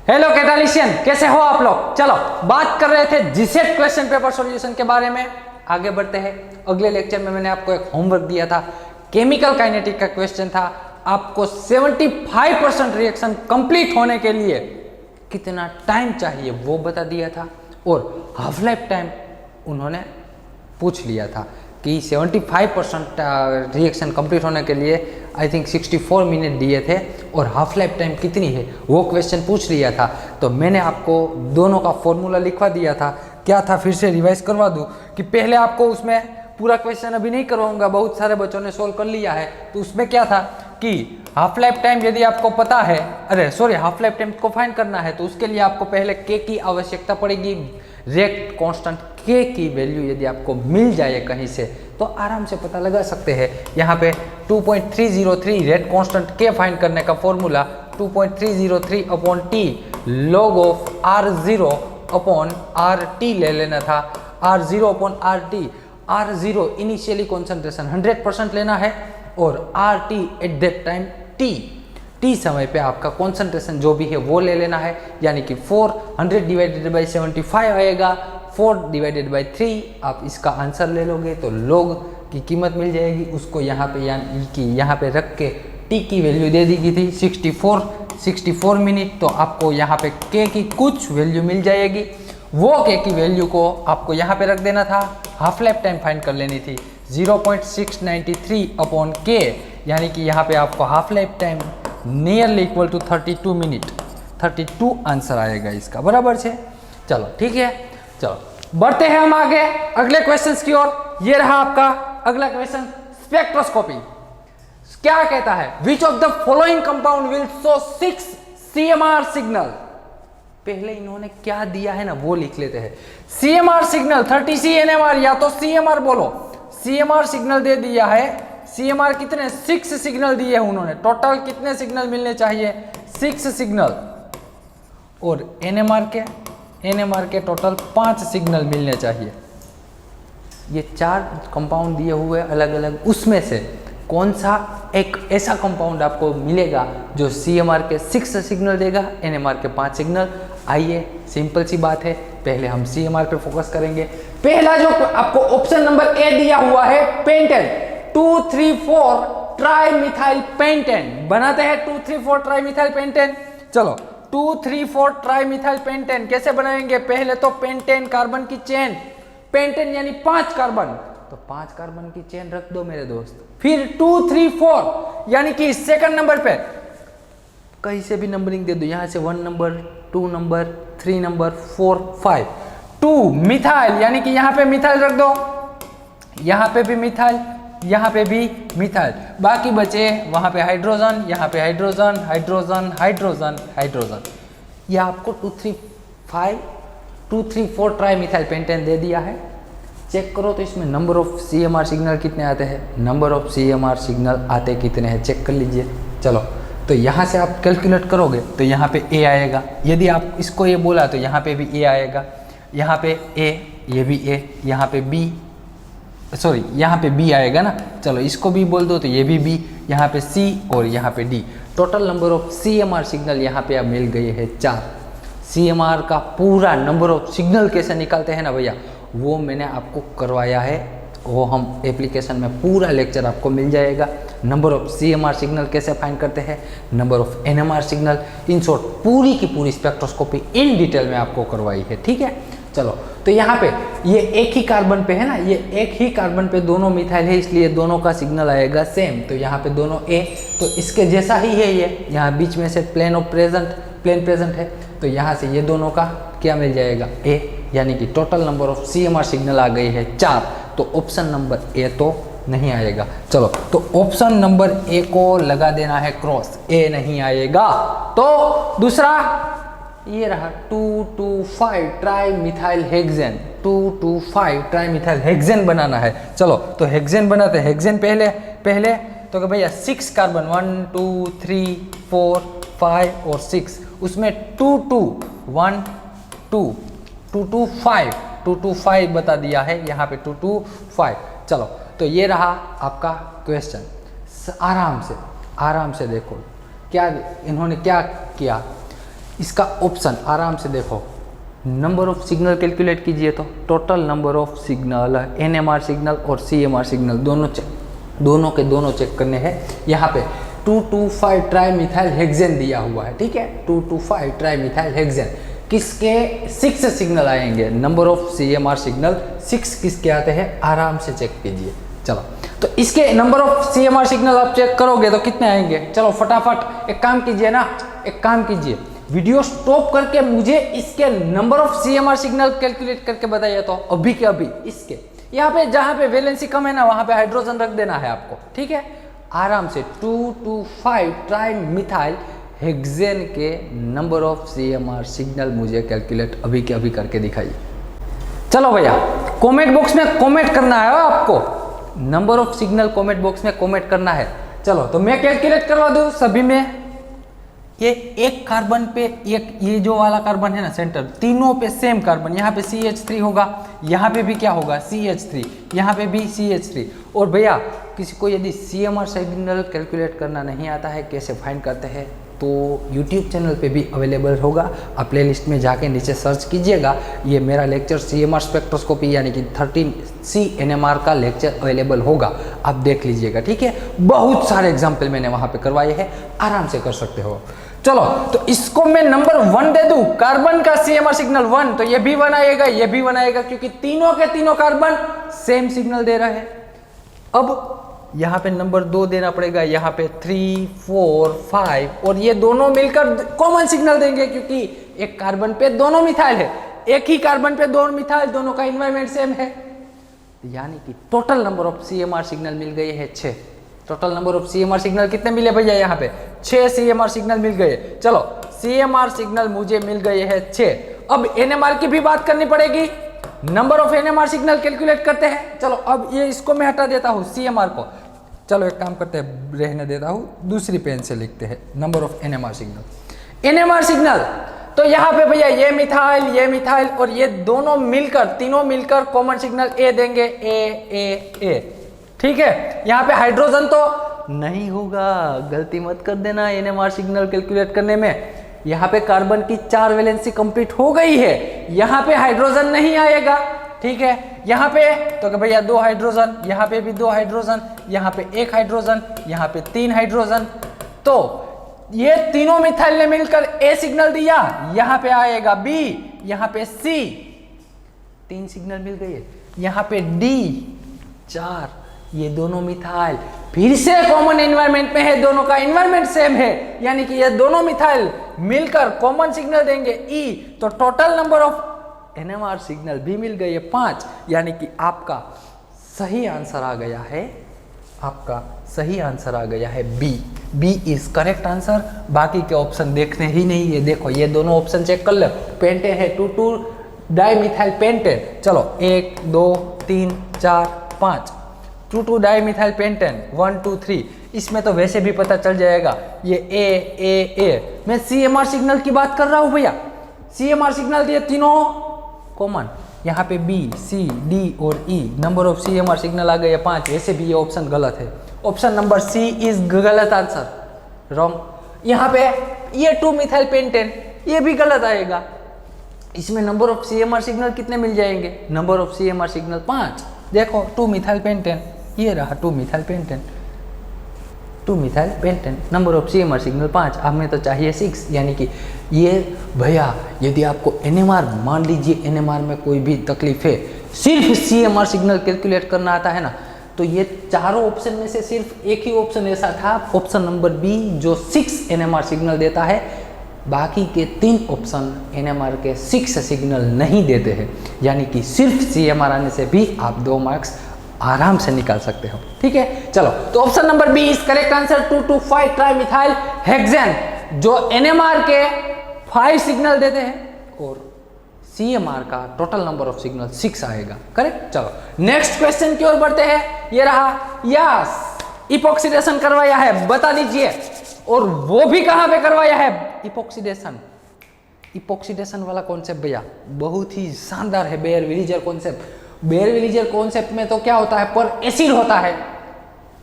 Hello कैटालिशियन, कैसे हो आप लोग। चलो बात कर रहे थे जीसेट क्वेश्चन पेपर सॉल्यूशन के बारे में। आगे बढ़ते हैं। अगले लेक्चर में मैंने आपको एक होमवर्क दिया था, केमिकल काइनेटिक का क्वेश्चन था। आपको 75% रिएक्शन कंप्लीट होने के लिए कितना टाइम चाहिए वो बता दिया था, और हाफ लाइफ टाइम उन्होंने पूछ लिया था कि 75% रिएक्शन कंप्लीट होने के लिए आई थिंक 64 मिनट दिए थे, और हाफ लाइफ टाइम कितनी है वो क्वेश्चन पूछ लिया था। तो मैंने आपको दोनों का फॉर्मूला लिखवा दिया था। क्या था, फिर से रिवाइज करवा दूं कि पहले आपको उसमें पूरा क्वेश्चन अभी नहीं करवाऊंगा, बहुत सारे बच्चों ने सोल्व कर लिया है। तो उसमें क्या था कि हाफ लाइफ टाइम यदि आपको पता है, हाफ लाइफ टाइम को फाइंड करना है, तो उसके लिए आपको पहले के की आवश्यकता पड़ेगी। रेट कांस्टेंट के की वैल्यू यदि आपको मिल जाए कहीं से तो आराम से पता लगा सकते हैं। यहाँ पे 2.303 रेट कांस्टेंट के फाइंड करने का formula 2.303 upon T log of R0 upon RT ले लेना था। R0 upon RT, R0 initially concentration 100% लेना है, और RT at that time T समय पे आपका कॉन्सेंट्रेशन जो भी है वो ले लेना है। यानी कि 400 डिवाइडेड बाई 75 आएगा, 4 डिवाइडेड बाई 3 आप इसका आंसर ले लोगे तो लॉग की कीमत मिल जाएगी। उसको यहाँ पे यानी कि यहाँ पे रख के टी की वैल्यू दे दी गई थी 64 मिनट। तो आपको यहाँ पे के की कुछ वैल्यू मिल जाएगी, वो के की वैल्यू को आपको यहाँ पे रख देना था। हाफ लाइफ टाइम फाइंड कर लेनी थी 0.693 अपॉन के, यानी कि यहाँ पे आपको half life time nearly equal to 32 minute, 32 answer आएगा इसका, बराबर है। चलो ठीक है, चलो बढ़ते हैं हम आगे अगले क्वेश्चंस की ओर। ये रहा आपका अगला क्वेश्चन, स्पेक्ट्रोस्कोपी। क्या कहता है, which of the following compound will show 6 CMR signal. पहले इन्होंने क्या दिया है ना वो लिख लेते हैं। CMR सिग्नल 30 CNMR, या तो CMR बोलो। CMR सिग्नल दे दिया है। CMR कितने, 6 सिग्नल दिए हैं उन्होंने। टोटल कितने सिग्नल मिलने चाहिए, 6 सिग्नल। और NMR के टोटल 5 सिग्नल मिलने चाहिए। ये 4 कंपाउंड दिए हुए अलग अलग, उसमें से कौन सा एक ऐसा कंपाउंड आपको मिलेगा जो CMR के 6 सिग्नल देगा, NMR के 5 सिग्नल। आइए सिंपल सी बात है, पहले हम CMR पे फोकस करेंगे। पहला जो आपको ऑप्शन नंबर ए दिया हुआ है, पेंटेन 2,3,4 ट्राईमिथाइल पेंटेन। बनाते हैं 2,3,4 ट्राईमिथाइल पेंटेन। चलो 2,3,4 ट्राईमिथाइल पेंटेन कैसे बनाएंगे। पहले तो पेंटेन कार्बन की चेन, पेंटेन यानी 5 कार्बन, तो 5 कार्बन की चेन रख दो मेरे दोस्त। फिर 2,3,4 यानी कि सेकंड नंबर पे कहीं से भी नंबरिंग दे दो, यहां से 1 नंबर, 2 नंबर, 3 नंबर, 4, 5। 2 मिथाइल यानी कि यहां पे मिथाइल रख दो, यहां पे भी मिथाइल, यहाँ पे भी मिथाइल। बाकी बचे वहाँ पे हाइड्रोजन, यहाँ पे हाइड्रोजन, हाइड्रोजन, हाइड्रोजन, हाइड्रोजन। यह आपको 2,3,4 ट्राईमिथाइल पेंटेन दे दिया है। चेक करो तो इसमें नंबर ऑफ CMR सिग्नल कितने आते हैं, नंबर ऑफ CMR सिग्नल आते कितने हैं चेक कर लीजिए। चलो तो यहाँ से आप कैलकुलेट करोगे तो यहाँ पे A आएगा। यदि आप इसको A बोला तो यहाँ पे भी A आएगा, यहाँ पे A, ये भी A, यहाँ पे B, सॉरी यहाँ पे B आएगा ना। चलो इसको भी बोल दो तो ये भी B, यहाँ पे C और यहाँ पे D। Total number of CMR signal यहाँ पे अब मिल गए हैं 4। CMR का पूरा नंबर ऑफ सिग्नल कैसे निकालते हैं ना भैया, वो मैंने आपको करवाया है, वो हम एप्लीकेशन में पूरा लेक्चर आपको मिल जाएगा। नंबर ऑफ CMR सिग्नल कैसे फाइंड करते हैं, number of NMR signal, in short पूरी की पूरी स्पेक्ट्रोस्कोपी इन डिटेल में आपको करवाई है। ठीक है, चलो तो यहाँ पे ये एक ही कार्बन पे है ना, ये एक ही कार्बन पे दोनों मिथाइल है, इसलिए दोनों का सिग्नल आएगा सेम। तो यहाँ पे दोनों A, तो इसके जैसा ही है ये, यहाँ बीच में से प्लेन प्रेजेंट है, तो यहाँ से ये दोनों का क्या मिल जाएगा A, यानी कि total number of CMR signal आ गई है 4। तो ऑप्शन नंबर A तो नहीं आएगा। चलो तो ऑप्शन नंबर A को लगा देना है क्रॉस, A नहीं आएगा। तो दूसरा ये रहा 2,2,5 ट्राईमिथाइल हेक्सेन, 2,2,5 ट्राईमिथाइल हेक्सेन बनाना है। चलो तो हेक्सेन बनाते हैं। हेक्सेन पहले तो भैया 6 कार्बन 1, 2, 3, 4, 5 और 6, उसमें 2,2,1, 2,2,5 बता दिया है यहाँ पे 2,2,5। चलो तो ये रहा आपका क्वेश्चन। आराम से देखो क्या इन्होंने क्या किया। इसका ऑप्शन आराम से देखो, नंबर ऑफ सिग्नल कैलकुलेट कीजिए तो total number of signal, NMR signal और सीएमआर सिग्नल दोनों के दोनों चेक करने हैं। यहाँ पे 2,2,5 ट्राइमिथाइल हेक्सेन दिया हुआ है, ठीक है, 2,2,5 ट्राइमिथाइल हेक्सेन। किसके 6 सिग्नल आएंगे, नंबर ऑफ सीएमआर सिग्नल 6 किसके आते हैं, आराम से चेक कीजिए। चलो तो इसके नंबर ऑफ सीएमआर सिग्नल आप चेक करोगे तो कितने आएंगे, चलो फटाफट एक काम कीजिए ना, एक काम कीजिए, वीडियो स्टॉप करके मुझे इसके number of CMR signal calculate करके बताइए तो अभी के अभी। इसके यहाँ पे जहाँ पे वैलेंसी कम है ना वहाँ पे हाइड्रोजन रख देना है आपको, ठीक है, आराम से 2,2,5 ट्राइमिथाइल हेक्सेन के नंबर ऑफ सीएमआर सिग्नल मुझे कैलकुलेट अभी के अभी करके दिखाइए। चलो भैया कमेंट बॉक्स में कमेंट करना है आपको, number of signal comment box में कमेंट करना है। चलो तो मैं कैलकुलेट करवा दूं सभी में। ये एक कार्बन पे एक, ये जो वाला कार्बन है ना सेंटर, तीनों पे सेम कार्बन, यहाँ पे CH3 होगा, यहाँ पे भी क्या होगा CH3, यहाँ पे भी CH3। और भैया किसी को यदि CMR सिग्नल कैलकुलेट करना नहीं आता है, कैसे फाइंड करते हैं, तो YouTube चैनल पे भी अवेलेबल होगा, आप प्लेलिस्ट में जाके नीचे सर्च कीजिएगा, ये मेरा लेक्चर CMR स्पेक्ट्रोस्कोपी यानी कि 13C NMR का लेक्चर अवेलेबल होगा, आप देख लीजिएगा, ठीक है। बहुत सारे एग्जाम्पल मैंने वहाँ पे करवाए हैं, आराम से कर सकते हो। चलो तो इसको मैं नंबर 1 दे दूं, कार्बन का CMR सिग्नल 1, तो ये भी 1 आएगा, ये भी 1 आएगा, क्योंकि तीनों के तीनों कार्बन सेम सिग्नल दे रहे हैं। अब यहाँ पे नंबर 2 देना पड़ेगा, यहाँ पे 3, 4, 5, और ये दोनों मिलकर कॉमन सिग्नल देंगे, क्योंकि एक कार्बन पे दोनों मिथाइल है, एक ही कार्बन पे दोनों मिथाइल, दोनों का एनवायरनमेंट सेम है, यानी कि total number of CMR signal मिल गए हैं 6। Total number of CMR signal कितने मिले भैया, यहाँ पे 6 CMR सिग्नल मिल गए। चलो CMR सिग्नल मुझे मिल गए हैं 6। अब NMR की भी बात करनी पड़ेगी, number of NMR signal calculate करते हैं। चलो अब ये इसको मैं हटा देता हूँ CMR को, चलो एक काम करते हैं, रहने देता हूँ, दूसरी पेन से लिखते हैं number of NMR signal. NMR signal तो यहाँ पे भैया ये मिथाइल और ये दोनों मिलकर, तीनों मिलकर कॉमन सिग्नल A देंगे, A, ठीक है। यहाँ पे हाइड्रोजन तो नहीं होगा, गलती मत कर देना NMR सिग्नल कैलकुलेट करने में। यहाँ पे कार्बन की 4 वैलेंसी कंप्लीट हो गई है, यहाँ पे हाइड्रोजन नहीं आएगा, ठीक है। यहाँ पे तो भैया 2 हाइड्रोजन, यहाँ पे भी 2 हाइड्रोजन, यहाँ पे 1 हाइड्रोजन, यहाँ पे 3 हाइड्रोजन, तो ये तीनों मिथाइल ने मिलकर A सिग्नल दिया, यहाँ पे आएगा B, यहाँ पे C, 3 सिग्नल मिल गए, यहाँ पे D 4, ये दोनों मिथाइल फिर से कॉमन एनवायरनमेंट में है, दोनों का एनवायरनमेंट सेम है, यानी कि ये दोनों मिथाइल मिलकर कॉमन सिग्नल देंगे E, तो total number of NMR signal भी मिल गए 5, यानी कि आपका सही आंसर आ गया है, आपका सही आंसर आ गया है बी इज करेक्ट आंसर। बाकी के ऑप्शन देखने ही नहीं है, देखो ये दोनों ऑप्शन चेक कर लो, पेंटेन है 2,2 डाइमिथाइल पेंटेन, चलो 1 2 3 4 5, 2,2 डाइमिथाइल पेंटेन 1 2 3, इसमें तो वैसे भी पता चल जाएगा ये ए। मैं CMR सिग्नल की बात कर रहा हूँ भैया, CMR सिग्नल दिए तीनों कॉमन, यहाँ पे B, C, D और E, number of CMR signal आ गए 5, वैसे भी ये ऑप्शन गलत है, ऑप्शन नंबर C इज गलत आंसर, रॉन्ग। यहाँ पे ये 2 मिथाइल पेंटेन, ये भी गलत आएगा, इसमें नंबर ऑफ CMR सिग्नल कितने मिल जाएंगे, नंबर ऑफ CMR सिग्नल 5, देखो 2 मिथाइल पेंटेन, ये रहा 2 methyl pentane, 2 methyl pentane, number of CMR signal 5, हमें तो चाहिए 6, यानी कि ये भैया यदि आपको NMR, मान लीजिए NMR में कोई भी तकलीफ है, सिर्फ CMR सिग्नल कैलकुलेट करना आता है ना, तो ये चारों ऑप्शन में से सिर्फ एक ही ऑप्शन ऐसा था, ऑप्शन नंबर B, जो 6 NMR सिग्नल देता है, बाकी के 3 ऑप्शन NMR के 6 सिग्नल नहीं देते हैं, यानी कि सिर्फ CMR आने से भी आप 2 मार्क्स आराम से निकाल सकते हो, ठीक है। चलो तो option number B is correct answer, 2,2,5 trimethyl hexane, जो NMR के 5 सिग्नल देते हैं और CMR का टोटल नंबर ऑफ सिग्नल 6 आएगा, करेक्ट। चलो नेक्स्ट क्वेश्चन की ओर बढ़ते हैं, ये रहा, यस इपॉक्सीडेशन करवाया है, बता दीजिए, और वो भी कहां पे करवाया है इपॉक्सीडेशन। इपॉक्सीडेशन वाला कॉन्सेप्ट भैया बहुत ही शानदार है, बेयर विलीजर कॉन्सेप्ट। बेयर विलीजर कॉन्सेप्ट में तो क्या होता है, पर एसिड होता है,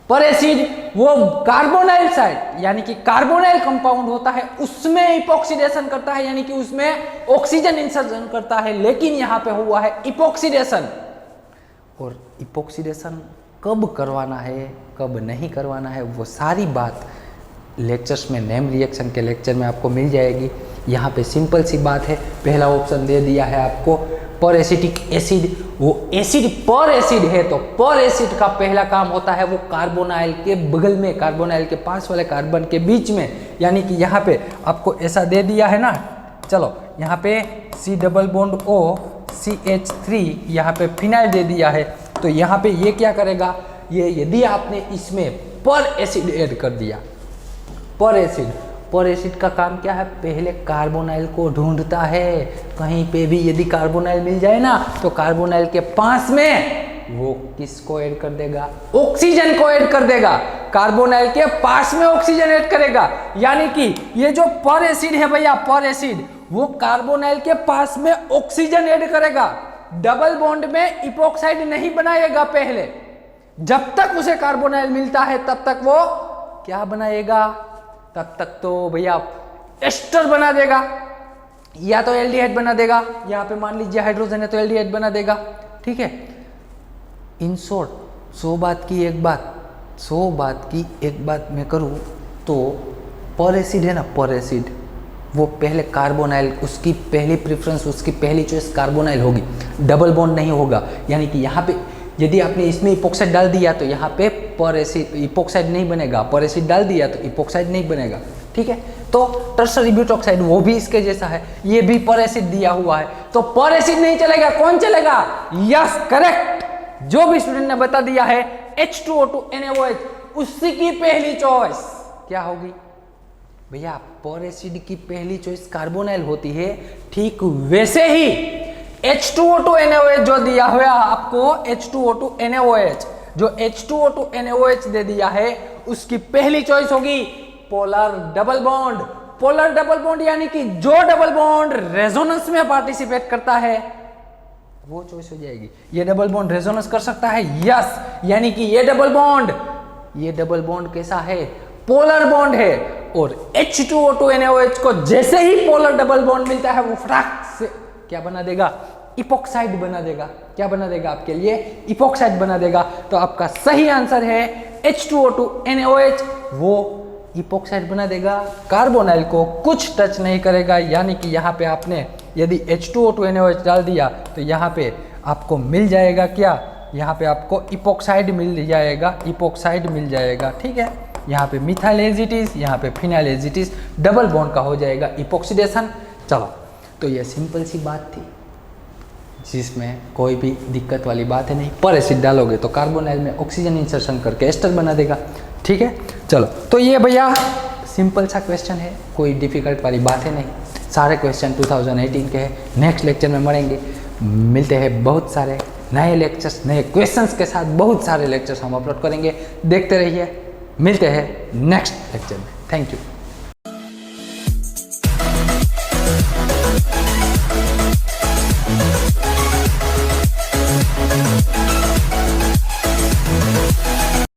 पर एसिड वो कार्बोनाइल साइड यानी कि कार्बोनाइल कंपाउंड होता है, उसमें इपॉक्सीडेशन करता है यानी कि उसमें ऑक्सीजन इंसर्जन करता है, लेकिन यहाँ पे हुआ है इपॉक्सीडेशन। और इपॉक्सीडेशन कब करवाना है कब नहीं करवाना है वो सारी बात लेक्चर्स में, नेम रिएक्शन के लेक्चर में आपको मिल जाएगी। यहाँ पे सिंपल सी बात है, पहला ऑप्शन दे दिया है आपको पर एसिटिक एसिड, वो एसिड पर एसिड है तो पर एसिड का पहला काम होता है वो कार्बोनाइल के बगल में, कार्बोनाइल के पास वाले कार्बन के बीच में, यानी कि यहाँ पे आपको ऐसा दे दिया है ना। चलो यहाँ पे C double bond O CH3 यहाँ पे फिनाइल दे दिया है, तो यहाँ पे ये क्या करेगा, ये यदि आपने इसमें पर एसिड ऐड कर दिया, पर एसिड का काम क्या है, पहले कार्बोनाइल को ढूंढता है, कहीं पे भी यदि कार्बोनाइल मिल जाए ना तो कार्बोनाइल के पास में वो किसको ऐड कर देगा, ऑक्सीजन को ऐड कर देगा, कार्बोनाइल के पास में ऑक्सीजन ऐड करेगा। यानी कि ये जो पर एसिड है भैया, पर एसिड वो कार्बोनाइल के पास में ऑक्सीजन ऐड करेगा, डबल बॉन्ड में इपॉक्साइड नहीं बनाएगा पहले, जब तक उसे कार्बोनाइल मिलता है तब तक वो क्या बनाएगा, तब तक तो भैया एस्टर बना देगा, या तो एल्डिहाइड बना देगा, यहाँ पे मान लीजिए हाइड्रोजन है तो एल्डिहाइड बना देगा, ठीक है। इन शॉर्ट 100 बात की एक बात मैं करूँ तो पर एसिड है ना, पर एसिड वो पहले कार्बोनाइल, उसकी पहली प्रेफरेंस, उसकी पहली चॉइस कार्बोनाइल होगी, डबल बॉन्ड नहीं होगा। यानी कि यहाँ पे यदि आपने इसमें इपॉक्साइड डाल दिया तो यहाँ पे पर एसिड इपॉक्साइड नहीं बनेगा, पर एसिड डाल दिया तो इपॉक्साइड नहीं बनेगा, ठीक है। तो टर्सरी ब्यूटॉक्साइड वो भी इसके जैसा है, ये भी पर एसिड दिया हुआ है, तो पर एसिड नहीं चलेगा, कौन चलेगा, यस करेक्ट, जो भी स्टूडेंट ने बता दिया है H2O2 NaOH उसी की पहली चॉइस क्या होगी भैया, पर एसिड की पहली चॉइस कार्बोनाइल होती है। ठीक वैसे ही H2O2 NaOH जो दिया हुआ आपको, H2O2 NaOH जो H2O2 NaOH दे दिया है उसकी पहली चॉइस होगी polar double bond. Polar double bond यानी कि जो डबल बॉन्ड रेजोनेंस में पार्टिसिपेट करता है वो चॉइस हो जाएगी। ये डबल बॉन्ड रेजोनेंस कर सकता है, यस, यानी कि ये डबल बॉन्ड कैसा है, पोलर बॉन्ड है। और H2O2 NaOH को जैसे ही पोलर डबल बॉन्ड मिलता है वो फटाक से क्या बना देगा, इपॉक्साइड बना देगा। क्या बना देगा आपके लिए, इपॉक्साइड बना देगा। तो आपका सही आंसर है H2O2 NaOH, वो इपॉक्साइड बना देगा, कार्बोनाइल को कुछ टच नहीं करेगा। यानी कि यहाँ पे आपने यदि H2O2 NaOH डाल दिया तो यहाँ पे आपको मिल जाएगा क्या, यहाँ पे आपको इपॉक्साइड मिल जाएगा, ठीक है। यहाँ पे मिथाइल एज इट इज, यहाँ पे phenyl as it is, double bond का हो जाएगा इपॉक्सीडेशन। चलो, तो ये सिंपल सी बात थी जिसमें कोई भी दिक्कत वाली बात है नहीं। पर एसिड डालोगे तो कार्बोनाइल में ऑक्सीजन इंसर्शन करके एस्टर बना देगा, ठीक है। चलो, तो ये भैया सिंपल सा क्वेश्चन है, कोई डिफिकल्ट वाली बात है नहीं। सारे क्वेश्चन 2018 के हैं। नेक्स्ट लेक्चर में मिलते हैं बहुत सारे नए लेक्चर्स, नए क्वेश्चंस के साथ बहुत सारे लेक्चर्स हम अपलोड करेंगे। देखते रहिए, मिलते हैं नेक्स्ट लेक्चर में। Thank you.